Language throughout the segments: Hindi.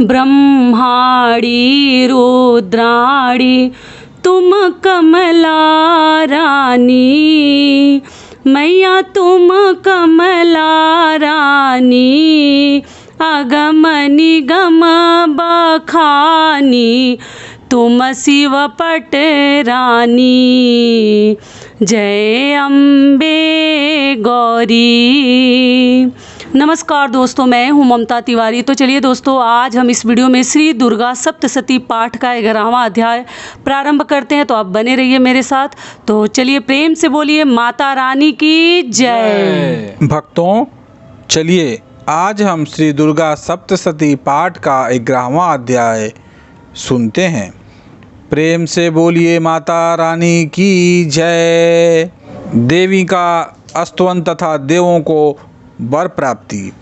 ब्रह्माणी रुद्राणी तुम कमला रानी, मैया तुम कमला रानी, अगम निगम बखानी तुम शिव पट रानी। जय अम्बे गौरी। नमस्कार दोस्तों, मैं हूं ममता तिवारी। तो चलिए दोस्तों, आज हम इस वीडियो में श्री दुर्गा सप्तशती पाठ का 11वां अध्याय प्रारंभ करते हैं। तो आप बने रहिए मेरे साथ। तो चलिए प्रेम से बोलिए माता रानी की जय। भक्तों, चलिए आज हम श्री दुर्गा सप्तशती पाठ का 11वां अध्याय सुनते हैं। प्रेम से बोलिए माता रानी की जय। देवी का स्तवन तथा देवों को वर प्राप्ति।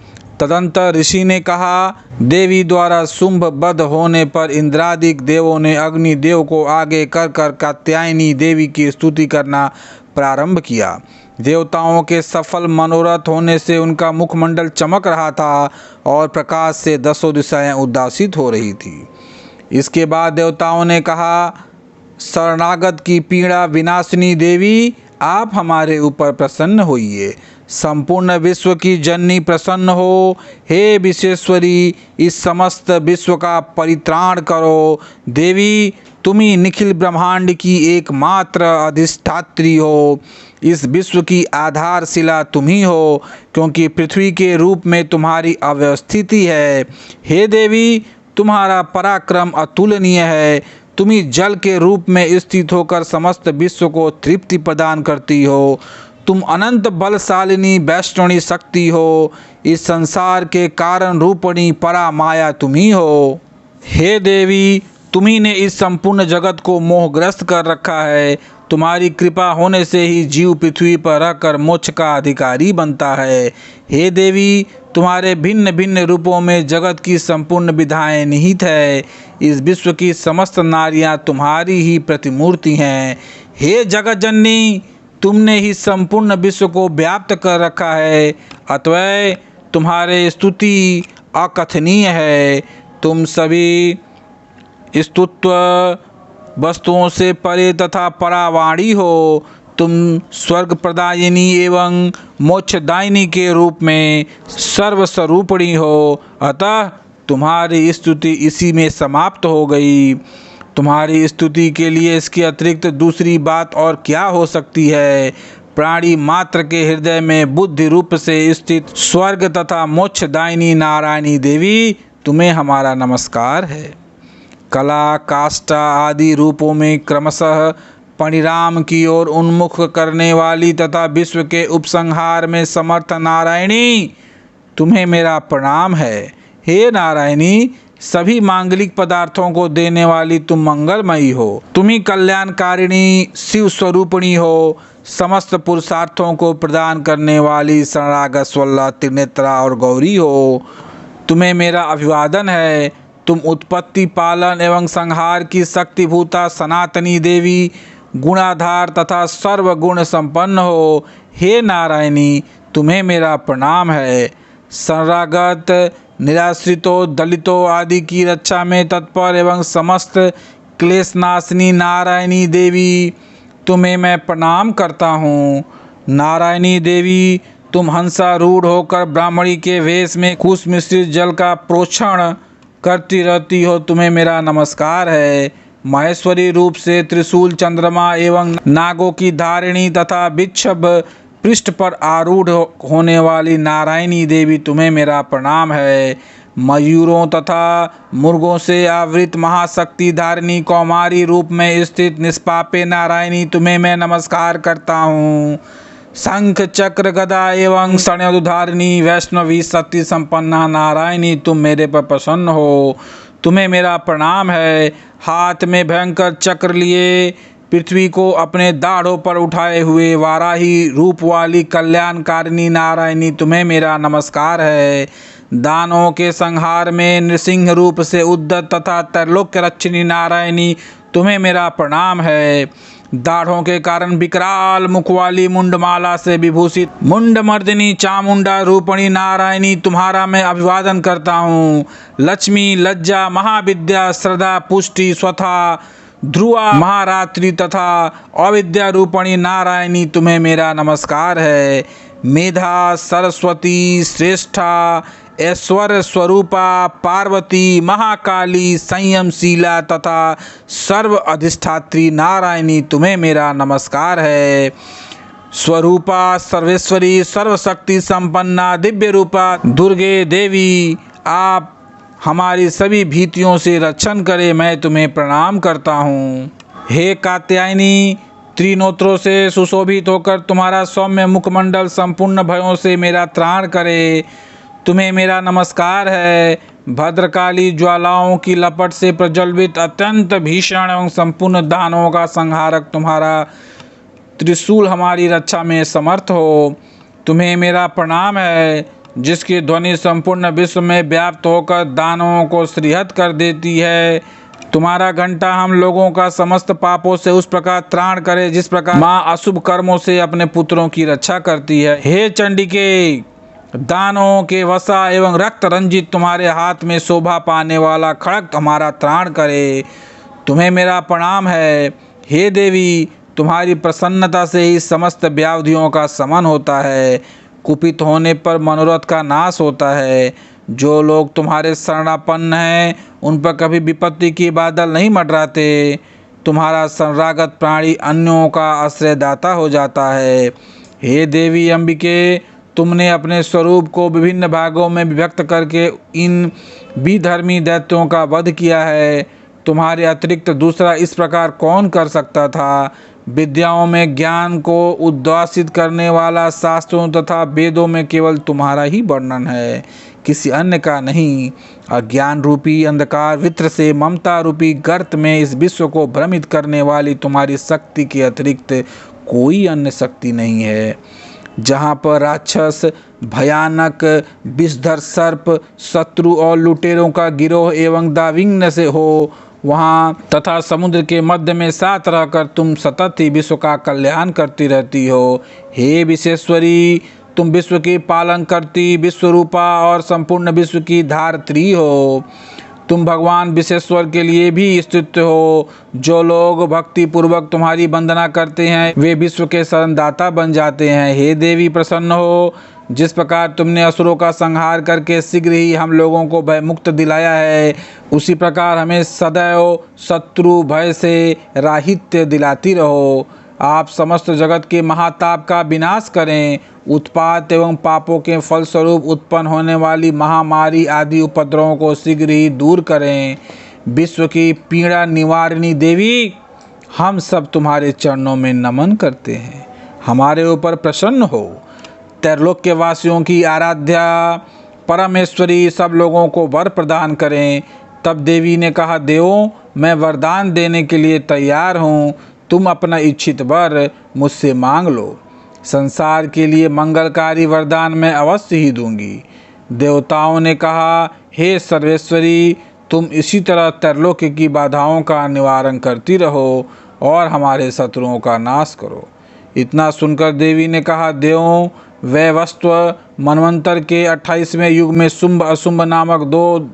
तदंतर ऋषि ने कहा, देवी द्वारा शुंभ वध होने पर इंद्रादिक देवों ने अग्निदेव को आगे कर कात्यायनी देवी की स्तुति करना प्रारंभ किया। देवताओं के सफल मनोरथ होने से उनका मुखमंडल चमक रहा था और प्रकाश से दसों दिशाएं उद्भासित हो रही थी। इसके बाद देवताओं ने कहा, शरणागत की पीड़ा विनाशिनी देवी, आप हमारे ऊपर प्रसन्न होइए। संपूर्ण विश्व की जननी प्रसन्न हो। हे विश्वेश्वरी, इस समस्त विश्व का परित्राण करो। देवी, तुम ही निखिल ब्रह्मांड की एकमात्र अधिष्ठात्री हो। इस विश्व की आधारशिला तुम ही हो, क्योंकि पृथ्वी के रूप में तुम्हारी अवस्थिति है। हे देवी, तुम्हारा पराक्रम अतुलनीय है। तुम ही जल के रूप में स्थित होकर समस्त विश्व को तृप्ति प्रदान करती हो। तुम अनंत बलशालिनी वैष्णवी शक्ति हो। इस संसार के कारण रूपणी परा माया तुम ही हो। हे देवी, तुम्ही ने इस संपूर्ण जगत को मोहग्रस्त कर रखा है। तुम्हारी कृपा होने से ही जीव पृथ्वी पर रहकर मोक्ष का अधिकारी बनता है। हे देवी, तुम्हारे भिन्न भिन्न रूपों में जगत की संपूर्ण विधाएं निहित है। इस विश्व की समस्त नारियां तुम्हारी ही प्रतिमूर्ति हैं। हे जगत जननी, तुमने ही संपूर्ण विश्व को व्याप्त कर रखा है, अतः तुम्हारे स्तुति अकथनीय है। तुम सभी स्तुत्व वस्तुओं से परे तथा परावाणी हो। तुम स्वर्ग प्रदायिनी एवं मोक्षदायिनी के रूप में सर्वस्वरूपिणी हो, अतः तुम्हारी स्तुति इसी में समाप्त हो गई। तुम्हारी स्तुति के लिए इसके अतिरिक्त दूसरी बात और क्या हो सकती है। प्राणी मात्र के हृदय में बुद्धि रूप से स्थित स्वर्ग तथा मोक्षदायिनी नारायणी देवी, तुम्हें हमारा नमस्कार है। कला, काष्ठा आदि रूपों में क्रमशः परिणाम की ओर उन्मुख करने वाली तथा विश्व के उपसंहार में समर्थ नारायणी, तुम्हें मेरा प्रणाम है। हे नारायणी, सभी मांगलिक पदार्थों को देने वाली तुम मंगलमयी हो। तुम ही कल्याणकारिणी शिव स्वरूपिणी हो। समस्त पुरुषार्थों को प्रदान करने वाली शरणागत स्वल्ला, त्रिनेत्रा और गौरी हो। तुम्हें मेरा अभिवादन है। तुम उत्पत्ति, पालन एवं संहार की शक्तिभूता सनातनी देवी, गुणाधार तथा सर्वगुण संपन्न हो। हे नारायणी, तुम्हें मेरा प्रणाम है। शरणागत, निराश्रितों, दलितों आदि की रक्षा में तत्पर एवं समस्त क्लेशनाशिनी नारायणी देवी, तुम्हें मैं प्रणाम करता हूँ। नारायणी देवी, तुम हंसारूढ़ होकर ब्राह्मणी के वेश में कुश मिश्रित जल का प्रोक्षण करती रहती हो, तुम्हें मेरा नमस्कार है। महेश्वरी रूप से त्रिशूल, चंद्रमा एवं नागों की धारिणी तथा विक्षभ पृष्ठ पर आरूढ़ होने वाली नारायणी देवी, तुम्हें मेरा प्रणाम है। मयूरों तथा मुर्गों से आवृत महाशक्ति धारिणी कौमारी रूप में स्थित निष्पापे नारायणी, तुम्हें मैं नमस्कार करता हूँ। शंख, चक्र, गदा एवं शरणाधारिणी वैष्णवी शक्ति संपन्ना नारायणी, तुम मेरे पर प्रसन्न हो। तुम्हें मेरा प्रणाम है। हाथ में भयंकर चक्र लिए पृथ्वी को अपने दाढ़ों पर उठाए हुए वाराही रूप वाली कल्याणकारिणी नारायणी, तुम्हें मेरा नमस्कार है। दानों के संहार में नृसिंह रूप से उद्यत तथा त्रैलोक्य रक्षिणी नारायणी, तुम्हें मेरा प्रणाम है। दाढ़ों के कारण विकराल मुख वाली मुंडमाला से विभूषित मुंडमर्दिनी चामुंडा रूपणी नारायणी तुम्हारा मैं अभिवादन करता हूँ। लक्ष्मी, लज्जा, महाविद्या, श्रद्धा, पुष्टि, स्वथा, ध्रुवा, महारात्रि तथा अविद्या रूपणी नारायणी तुम्हें मेरा नमस्कार है। मेधा, सरस्वती, श्रेष्ठा, ऐश्वर्य स्वरूपा, पार्वती, महाकाली, संयमशीला तथा सर्व अधिष्ठात्री नारायणी तुम्हें मेरा नमस्कार है। स्वरूपा, सर्वेश्वरी, सर्वशक्ति संपन्ना, दिव्य रूपा दुर्गे देवी, आप हमारी सभी भीतियों से रक्षण करे, मैं तुम्हें प्रणाम करता हूँ। हे कात्यायनी, त्रिनेत्रों से सुशोभित होकर तुम्हारा सौम्य मुखमंडल संपूर्ण भयों से मेरा त्राण करे, तुम्हें मेरा नमस्कार है। भद्रकाली, ज्वालाओं की लपट से प्रज्वलित अत्यंत भीषण एवं संपूर्ण दानवों का संहारक तुम्हारा त्रिशूल हमारी रक्षा में समर्थ हो, तुम्हें मेरा प्रणाम है। जिसकी ध्वनि संपूर्ण विश्व में व्याप्त होकर दानवों को श्रीहत कर देती है, तुम्हारा घंटा हम लोगों का समस्त पापों से उस प्रकार त्राण करे जिस प्रकार माँ अशुभ कर्मों से अपने पुत्रों की रक्षा करती है। हे चंडिके, दानों के वसा एवं रक्त रंजित तुम्हारे हाथ में शोभा पाने वाला खड़ग हमारा त्राण करे, तुम्हें मेरा प्रणाम है। हे देवी, तुम्हारी प्रसन्नता से ही समस्त व्याधियों का शमन होता है, कुपित होने पर मनोरथ का नाश होता है। जो लोग तुम्हारे शरणापन्न हैं उन पर कभी विपत्ति की बादल नहीं मंडराते, तुम्हारा शरणागत प्राणी अन्यों का आश्रयदाता हो जाता है। हे देवी अंबिके, तुमने अपने स्वरूप को विभिन्न भागों में विभक्त करके इन विधर्मी दैत्यों का वध किया है, तुम्हारे अतिरिक्त दूसरा इस प्रकार कौन कर सकता था। विद्याओं में ज्ञान को उद्वासित करने वाला शास्त्रों तथा वेदों में केवल तुम्हारा ही वर्णन है, किसी अन्य का नहीं। अज्ञान रूपी अंधकार वित्र से ममता रूपी गर्त में इस विश्व को भ्रमित करने वाली तुम्हारी शक्ति के अतिरिक्त कोई अन्य शक्ति नहीं है। जहाँ पर राक्षस, भयानक विषधर सर्प, शत्रु और लुटेरों का गिरोह एवं दाविघ्न से हो, वहाँ तथा समुद्र के मध्य में साथ रहकर तुम सतत ही विश्व का कल्याण करती रहती हो। हे विश्वेश्वरी, तुम विश्व की पालन करती, विश्वरूपा और संपूर्ण विश्व की धात्री हो। तुम भगवान विश्वेश्वर के लिए भी स्थित हो। जो लोग भक्ति पूर्वक तुम्हारी वंदना करते हैं वे विश्व के शरणदाता बन जाते हैं। हे देवी, प्रसन्न हो। जिस प्रकार तुमने असुरों का संहार करके शीघ्र ही हम लोगों को भय मुक्त दिलाया है, उसी प्रकार हमें सदैव शत्रु भय से राहित्य दिलाती रहो। आप समस्त जगत के महाताप का विनाश करें, उत्पात एवं पापों के फलस्वरूप उत्पन्न होने वाली महामारी आदि उपद्रवों को शीघ्र ही दूर करें। विश्व की पीड़ा निवारिणी देवी, हम सब तुम्हारे चरणों में नमन करते हैं, हमारे ऊपर प्रसन्न हो। त्रैलोक्य वासियों की आराध्या परमेश्वरी सब लोगों को वर प्रदान करें। तब देवी ने कहा, देवों, मैं वरदान देने के लिए तैयार हूँ, तुम अपना इच्छित वर मुझसे मांग लो। संसार के लिए मंगलकारी वरदान मैं अवश्य ही दूंगी। देवताओं ने कहा, हे सर्वेश्वरी, तुम इसी तरह त्रैलोक्य की बाधाओं का निवारण करती रहो और हमारे शत्रुओं का नाश करो। इतना सुनकर देवी ने कहा, देवों, वैवस्व मनवंतर के 28वें युग में शुंभ अशुंभ नामक 2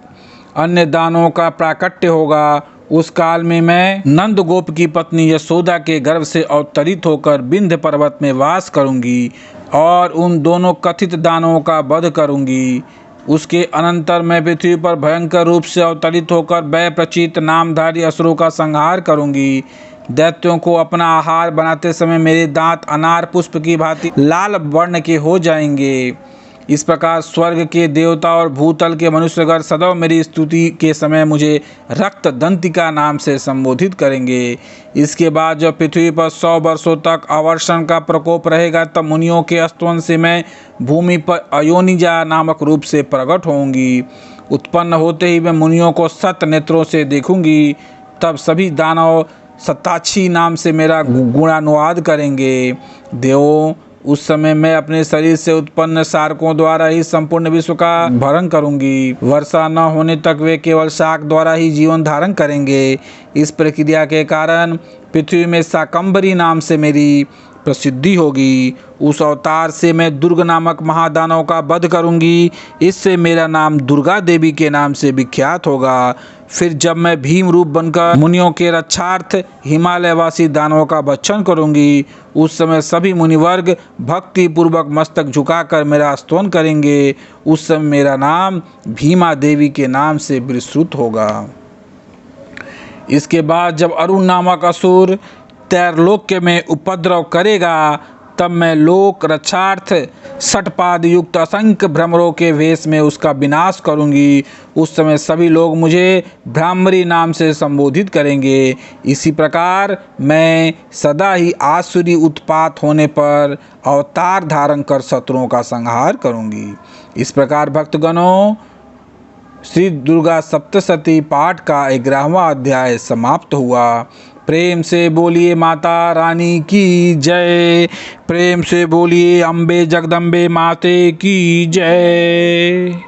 अन्य दानों का प्राकट्य होगा। उस काल में मैं नंद गोप की पत्नी यशोदा के गर्भ से अवतरित होकर विंध्य पर्वत में वास करूंगी और उन दोनों कथित दानवों का वध करूंगी। उसके अनंतर मैं पृथ्वी पर भयंकर रूप से अवतरित होकर वै प्रचित नामधारी असुरों का संहार करूंगी। दैत्यों को अपना आहार बनाते समय मेरे दांत अनार पुष्प की भांति लाल वर्ण के हो जाएंगे। इस प्रकार स्वर्ग के देवता और भूतल के मनुष्यगण सदैव मेरी स्तुति के समय मुझे रक्त दंतिका नाम से संबोधित करेंगे। इसके बाद जब पृथ्वी पर 100 वर्षों तक अवर्षण का प्रकोप रहेगा, तब मुनियों के स्तवन से मैं भूमि पर अयोनिजा नामक रूप से प्रकट होंगी। उत्पन्न होते ही मैं मुनियों को 7 नेत्रों से देखूंगी। तब सभी दानव सताक्षी नाम से मेरा गुणानुवाद करेंगे। देवों, उस समय मैं अपने शरीर से उत्पन्न शार्कों द्वारा ही संपूर्ण विश्व का भरण करूंगी। वर्षा न होने तक वे केवल शाक द्वारा ही जीवन धारण करेंगे। इस प्रक्रिया के कारण पृथ्वी में शाकंभरी नाम से मेरी प्रसिद्धि होगी। उस अवतार से मैं दुर्ग नामक महादानव का वध करूंगी। इससे मेरा नाम दुर्गा देवी के नाम से विख्यात होगा। फिर जब मैं भीम रूप बनकर मुनियों के रक्षार्थ हिमालयवासी दानवों का भक्षण करूंगी, उस समय सभी मुनिवर्ग भक्ति पूर्वक मस्तक झुकाकर मेरा स्तवन करेंगे। उस समय मेरा नाम भीमा देवी के नाम से विस्तृत होगा। इसके बाद जब अरुण नामक असुर त्रैलोक्य में उपद्रव करेगा, तब मैं लोक रक्षार्थ षटपाद युक्त असंख्य भ्रमरों के वेश में उसका विनाश करूंगी। उस समय सभी लोग मुझे भ्रामरी नाम से संबोधित करेंगे। इसी प्रकार मैं सदा ही आसुरी उत्पात होने पर अवतार धारण कर शत्रुओं का संहार करूंगी। इस प्रकार भक्तगणों, श्री दुर्गा सप्तशती पाठ का 11वां अध्याय समाप्त हुआ। प्रेम से बोलिए माता रानी की जय। प्रेम से बोलिए अम्बे जगदम्बे माते की जय।